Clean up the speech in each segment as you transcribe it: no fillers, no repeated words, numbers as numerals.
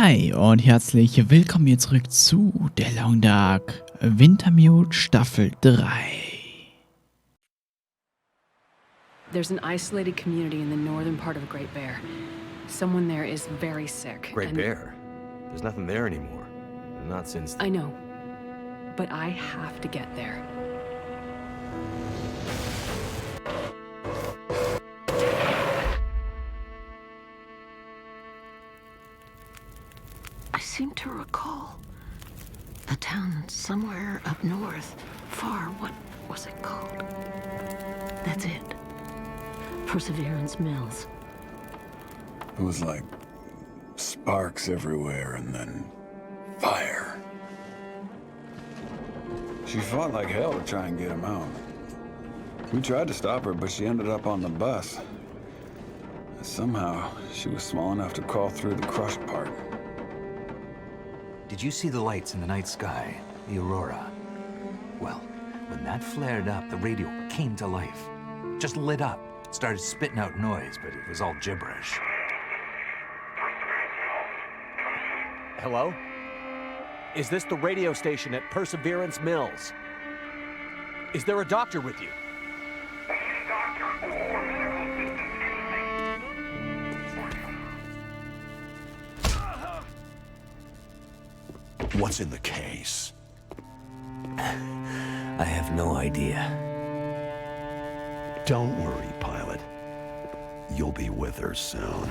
Hi und herzlich willkommen hier zurück zu der Long Dark Wintermute Staffel 3. There's an isolated community in the northern part of Great Bear. Someone there is very sick. Great Bear? There's nothing there anymore. Not since... I know. But I have to get there. I seem to recall a town somewhere up north, far. What was it called? That's it. Perseverance Mills. It was like sparks everywhere and then fire. She fought like hell to try and get him out. We tried to stop her, but she ended up on the bus. Somehow, she was small enough to crawl through the crushed part. Did you see the lights in the night sky? The aurora? Well, when that flared up, the radio came to life. Just lit up. Started spitting out noise, but it was all gibberish. Hello? Is this the radio station at Perseverance Mills? Is there a doctor with you? What's in the case? I have no idea. Don't worry, pilot. You'll be with her soon.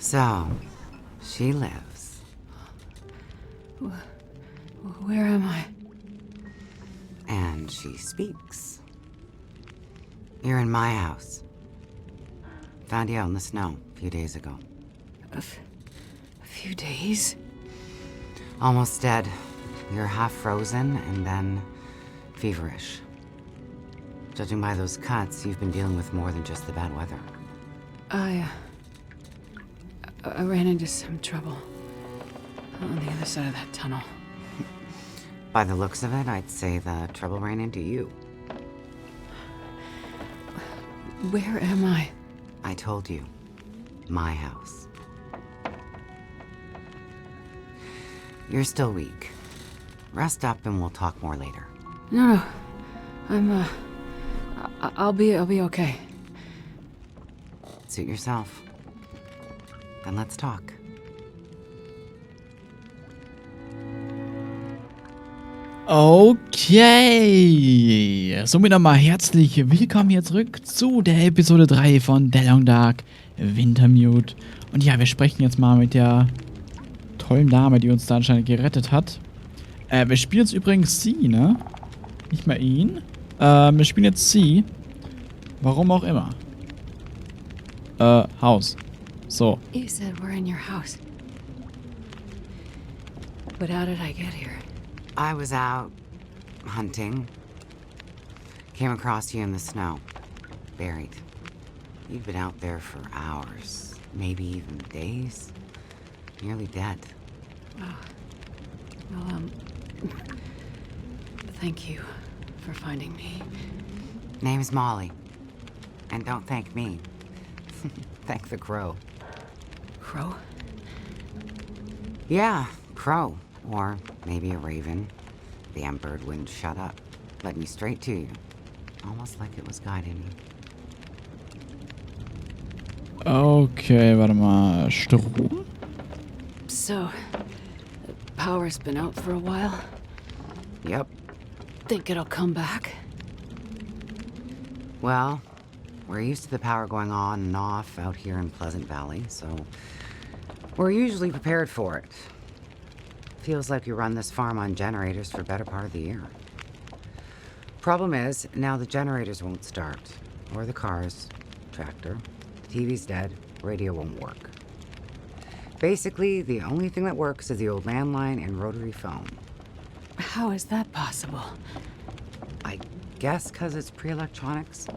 So, she lives. Where am I? And she speaks. You're in my house. Found you out in the snow a few days ago. A few days? Almost dead. You're half frozen and then feverish. Judging by those cuts, you've been dealing with more than just the bad weather. I ran into some trouble on the other side of that tunnel. By the looks of it, I'd say the trouble ran into you. Where am I? I told you. My house. You're still weak. Rest up and we'll talk more later. No. I'll be okay. Suit yourself. Then let's talk. Okay, somit nochmal herzlich willkommen hier zurück zu der Episode 3 von Der Long Dark Wintermute. Und ja, wir sprechen jetzt mal mit der tollen Dame, die uns da anscheinend gerettet hat. Wir spielen jetzt übrigens sie, ne? Nicht mal ihn. Wir spielen jetzt sie. Warum auch immer. Haus. So. You said we're in your house. But how did I get here? I was out hunting. Came across you in the snow. Buried. You'd been out there for hours. Maybe even days. Nearly dead. Oh. Well, thank you for finding me. Name's Molly. And don't thank me. Thank the crow. Crow? Yeah, crow. Or maybe a raven. The bird wouldn't shut up. Led me straight to you. Almost like it was guiding me. Okay, warte mal. Strom? So, the power's been out for a while. Yep. Think it'll come back? Well, we're used to the power going on and off out here in Pleasant Valley, so we're usually prepared for it. Feels like we run this farm on generators for a better part of the year. Problem is, now the generators won't start. Or the cars, tractor. The TV's dead, radio won't work. Basically, the only thing that works is the old landline and rotary phone. How is that possible? I guess because it's pre-electronics.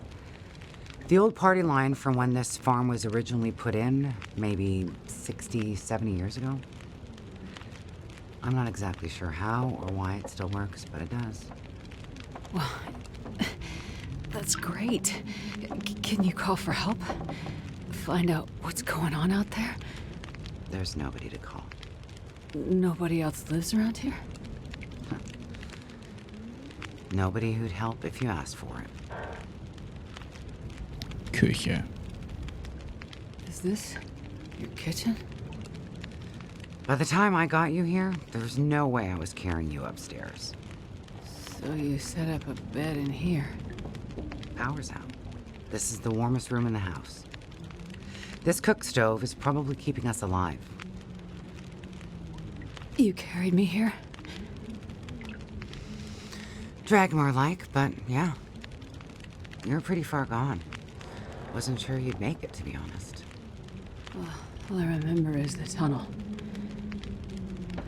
The old party line from when this farm was originally put in, maybe 60, 70 years ago. I'm not exactly sure how or why it still works, but it does. Well, that's great. Can you call for help? Find out what's going on out there? There's nobody to call. Nobody else lives around here? Nobody who'd help if you asked for it. Küche. Is this your kitchen? By the time I got you here, there was no way I was carrying you upstairs. So you set up a bed in here. Power's out. This is the warmest room in the house. This cook stove is probably keeping us alive. You carried me here? Drag more like, but yeah. You're pretty far gone. Wasn't sure you'd make it, to be honest. Well, all I remember is the tunnel.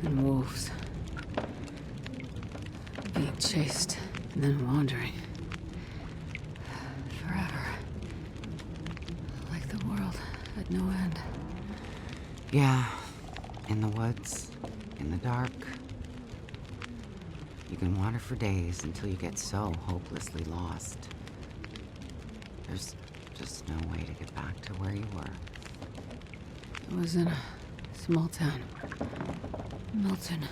And wolves. Being chased and then wandering. Forever. Like the world had no end. Yeah. In the woods. In the dark. You can wander for days until you get so hopelessly lost. There's just no way to get back to where you were. It was in a small town. Milton.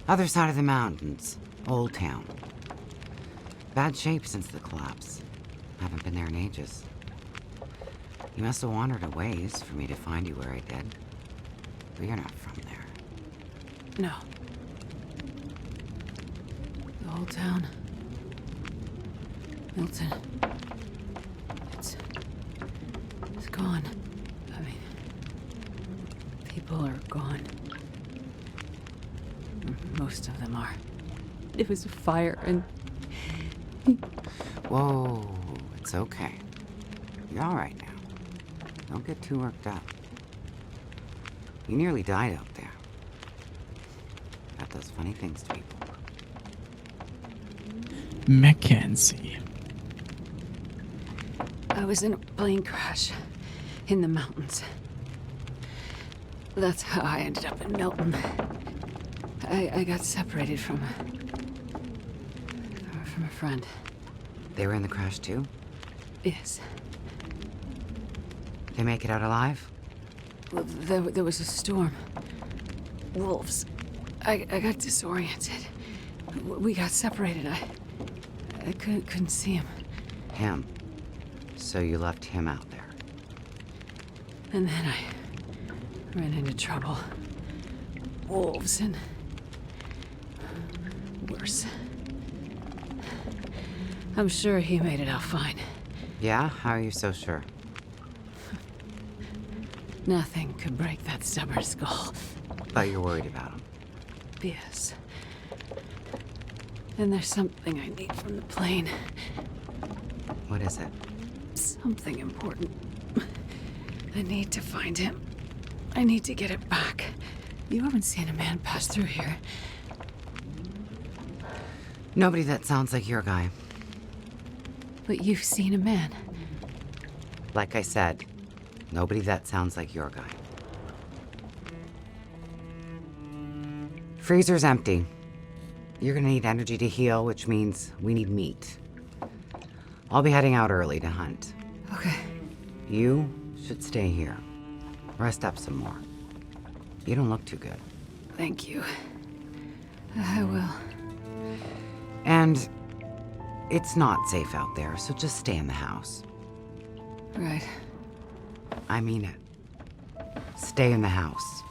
Other side of the mountains. Old town. Bad shape since the collapse. Haven't been there in ages. You must have wandered a ways for me to find you where I did. But you're not from there. No. The whole town. Milton. It's gone. I mean, People are gone. Most of them are. It was a fire and... Whoa, it's okay. You're all right now. Don't get too worked up. You nearly died out there. That does funny things to people. Mackenzie. I was in a plane crash in the mountains. That's how I ended up in Milton. I got separated from a friend. They were in the crash too? Yes. They make it out alive? Well, there was a storm. Wolves. I got disoriented. We got separated. I couldn't see him. Him? So you left him out there? And then I ran into trouble. Wolves and... worse. I'm sure he made it out fine. Yeah? How are you so sure? Nothing could break that stubborn skull. But you're worried about him. Yes. And there's something I need from the plane. What is it? Something important. I need to find him. I need to get it back. You haven't seen a man pass through here. Nobody that sounds like your guy. But you've seen a man. Like I said, nobody that sounds like your guy. Freezer's empty. You're gonna need energy to heal, which means we need meat. I'll be heading out early to hunt. Okay. You should stay here. Rest up some more. You don't look too good. Thank you. I will. And it's not safe out there, so just stay in the house. Right. I mean it. Stay in the house.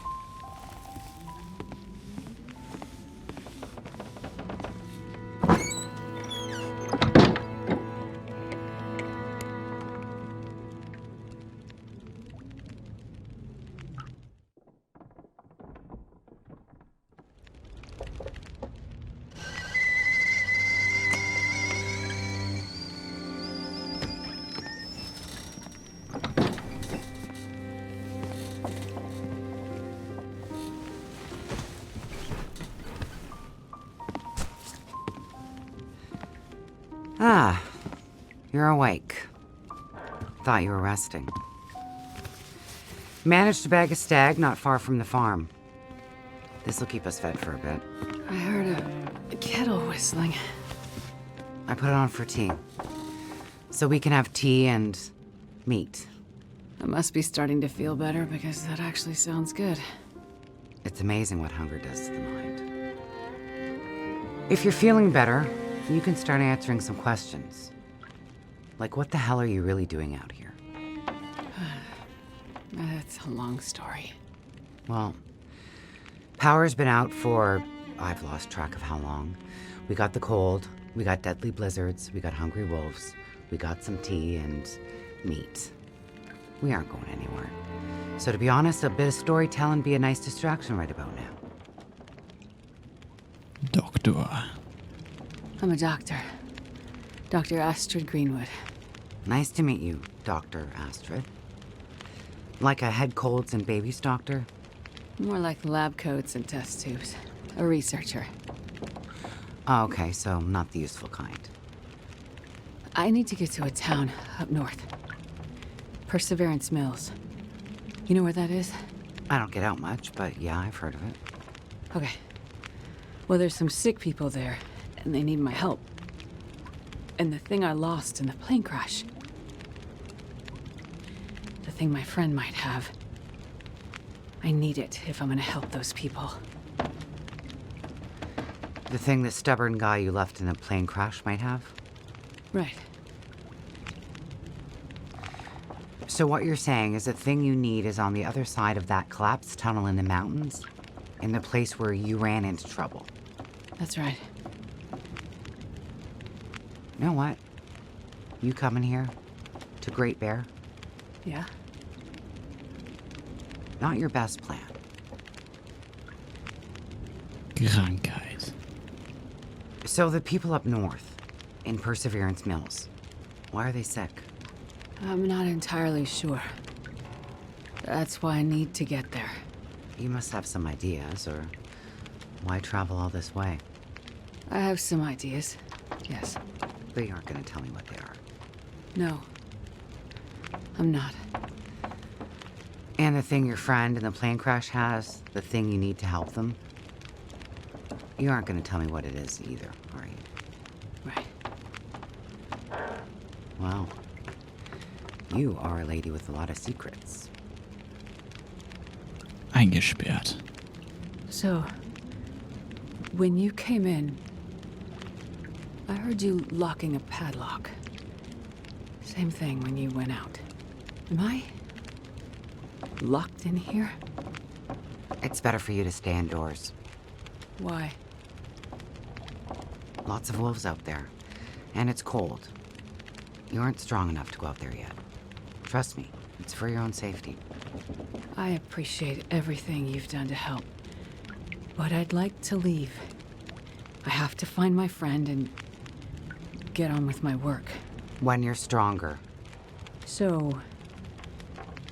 Ah, you're awake. Thought you were resting. Managed to bag a stag not far from the farm. This'll keep us fed for a bit. I heard a kettle whistling. I put it on for tea. So we can have tea and meat. I must be starting to feel better because that actually sounds good. It's amazing what hunger does to the mind. If you're feeling better, you can start answering some questions. Like, what the hell are you really doing out here? That's a long story. Well, power's been out for, I've lost track of how long. We got the cold, we got deadly blizzards, we got hungry wolves, we got some tea and meat. We aren't going anywhere. So to be honest, a bit of storytelling be a nice distraction right about now. Doctor. I'm a doctor. Dr. Astrid Greenwood. Nice to meet you, Dr. Astrid. Like a head colds and babies doctor? More like lab coats and test tubes. A researcher. Oh, okay, so not the useful kind. I need to get to a town up north. Perseverance Mills. You know where that is? I don't get out much, but yeah, I've heard of it. Okay. Well, there's some sick people there, and they need my help. And the thing I lost in the plane crash. The thing my friend might have. I need it if I'm gonna help those people. The thing the stubborn guy you left in the plane crash might have? Right. So what you're saying is the thing you need is on the other side of that collapsed tunnel in the mountains, in the place where you ran into trouble. That's right. You know what? You coming here to Great Bear? Yeah? Not your best plan. Krankheit. So the people up north, in Perseverance Mills, why are they sick? I'm not entirely sure. That's why I need to get there. You must have some ideas, or why travel all this way? I have some ideas, yes. But you aren't going to tell me what they are. No. I'm not. And the thing your friend in the plane crash has, the thing you need to help them? You aren't going to tell me what it is either, are you? Right. Well, you are a lady with a lot of secrets. Eingesperrt. So, when you came in, I heard you locking a padlock. Same thing when you went out. Am I locked in here? It's better for you to stay indoors. Why? Lots of wolves out there, and it's cold. You aren't strong enough to go out there yet. Trust me, it's for your own safety. I appreciate everything you've done to help, but I'd like to leave. I have to find my friend and get on with my work. When you're stronger. So,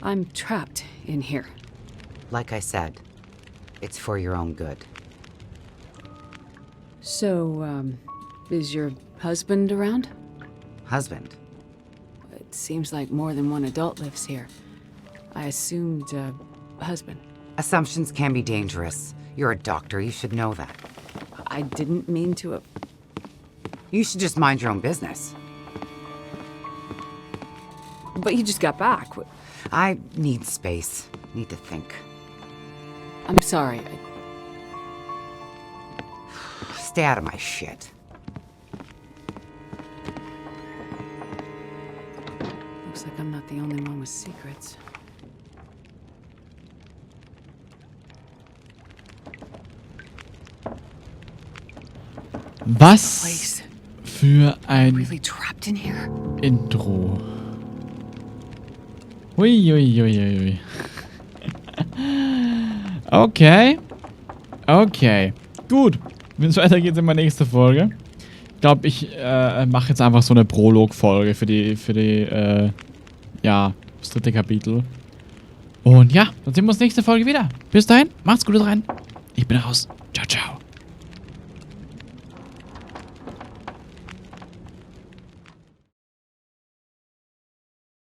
I'm trapped in here. Like I said, it's for your own good. So, is your husband around? Husband? It seems like more than one adult lives here. I assumed, husband. Assumptions can be dangerous. You're a doctor, you should know that. I didn't mean to. You should just mind your own business. But you just got back. I need space. Need to think. I'm sorry. Stay out of my shit. Looks like I'm not the only one with secrets. Was Place. für ein Really trapped in here? Intro. Hui, hui, hui, hui. Okay. Okay. Gut. Wenn es weitergeht, in meiner nächsten Folge. Ich glaube, ich mache jetzt einfach so eine Prolog-Folge für die, ja, das 3. Kapitel. Und ja, dann sehen wir uns nächste Folge wieder. Bis dahin, macht's gut rein. Ich bin raus. Ciao, ciao.